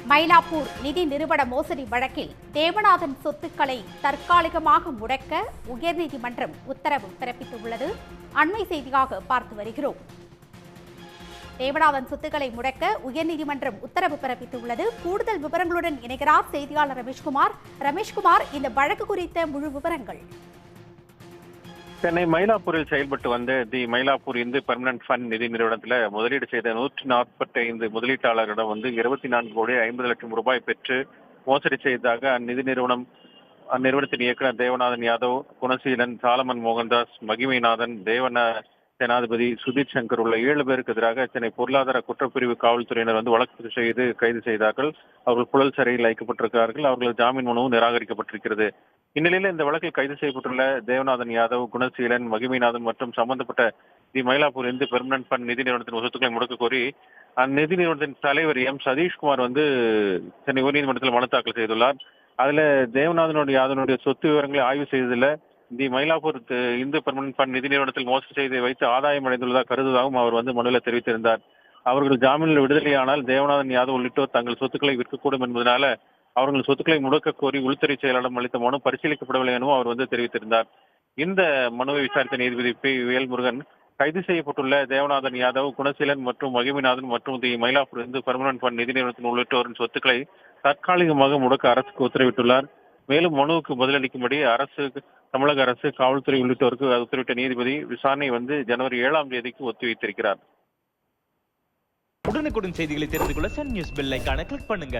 மயிலாப்பூர் நிதி நிறுவன மோசடி வழக்கில் தேவநாதன் சொத்துக்களை தற்காலிகமாக முடக்க உயர்நீதிமன்றம் உத்தரவு பிறப்பித்துள்ளது. அண்மை செய்தியாக பார்த்து வருகிறோம். தேவநாதன் சொத்துக்களை முடக்க உயர்நீதிமன்றம் உத்தரவு பிறப்பித்துள்ளது. கூடுதல் விவரங்களுடன் இணைகிறார் செய்தியாளர் ரமேஷ்குமார். ரமேஷ்குமார், இந்த வழக்கு குறித்த முழு விவரங்கள். சென்னை மயிலாப்பூரில் செயல்பட்டு வந்த தி மயிலாப்பூர் இந்து பெர்மனன்ட் ஃபண்ட் நிதி நிறுவனத்தில் முதலீடு செய்த 145 முதலீட்டாளரிடம் 24,50,00,000 ரூபாய் பெற்று மோசடி செய்ததாக அந்நிறுவனத்தின் இயக்குநர் தேவநாதன் யாதவ், குணசீலன், சாலமன் மோகன்தாஸ், மகிமைநாதன், தேவன சேனாதிபதி, சுதீர் சங்கர் உள்ள 7 பேருக்கு எதிராக சென்னை பொருளாதார குற்றப்பிரிவு காவல்துறையினர் வழக்கு செய்து கைது செய்தார்கள். அவர்கள் புழல் சிறையில் வைக்கப்பட்டிருக்கிறார்கள். அவர்களது ஜாமீன் மனுவும் நிராகரிக்கப்பட்டிருக்கிறது. இந்நிலையில் இந்த வழக்கில் கைது செய்யப்பட்டுள்ள தேவநாதன் யாதவ், குணசீலன், மகிமைநாதன் மற்றும் சம்பந்தப்பட்ட தி மயிலாப்பூர் இந்து பெர்மனன்ட் ஃபண்ட் நிதி நிறுவனத்தின் சொத்துக்களை முடக்க கோரி அந்நிதி நிறுவனத்தின் தலைவர் எம் சதீஷ்குமார் சென்னை உயர்நீதிமன்றத்தில் மனு தாக்கல் செய்துள்ளார். அதுல தேவநாதனுடைய யாதவனுடைய சொத்து விவரங்களை ஆய்வு செய்ததில் தி மயிலாப்பூர் இந்து பெர்மனன்ட் ஃபண்ட் நிதி நிறுவனத்தில் மோசடி செய்து வைத்து ஆதாயம் அடைந்துள்ளதாக கருதுவதாகவும் அவர் மனுவில் தெரிவித்திருந்தார். அவர்கள் ஜாமீனில் விடுதலையானால் தேவநாதன் யாதவ் உள்ளிட்டோர் தங்கள் சொத்துக்களை விற்கக்கூடும் என்பதனால அவர்கள் சொத்துக்களை முடக்க கோரி உள்துறை செயலாளர் அளித்த மனு பரிசீலிக்கப்படவில்லை எனவும் அவர் தெரிவித்திருந்தார். இந்த மனுவை விசாரித்த நீதிபதி பி. வேல்முருகன் கைது செய்யப்பட்டுள்ள தேவநாதன் யாதவ், குணசீலன் மற்றும் மகிமைநாதன் மற்றும் தி மயிலாப்பூர் இந்து பெர்மனன்ட் ஃபண்ட் நிதி நிறுவனத்தின் உள்ளிட்டோரின் சொத்துக்களை தற்காலிகமாக முடக்க அரசுக்கு உத்தரவிட்டுள்ளார். மேலும் மனுவுக்கு பதிலளிக்கும்படி தமிழக அரசு, காவல்துறை உள்ளிட்டோருக்கு உத்தரவிட்ட நீதிபதி விசாரணை ஜனவரி 7ஆம் தேதிக்கு ஒத்திவைத்திருக்கிறார். உடனுக்குடன் செய்திகளை தெரிந்து கொள்ள சன் நியூஸ் பெல் ஐகானை கிளிக் பண்ணுங்க.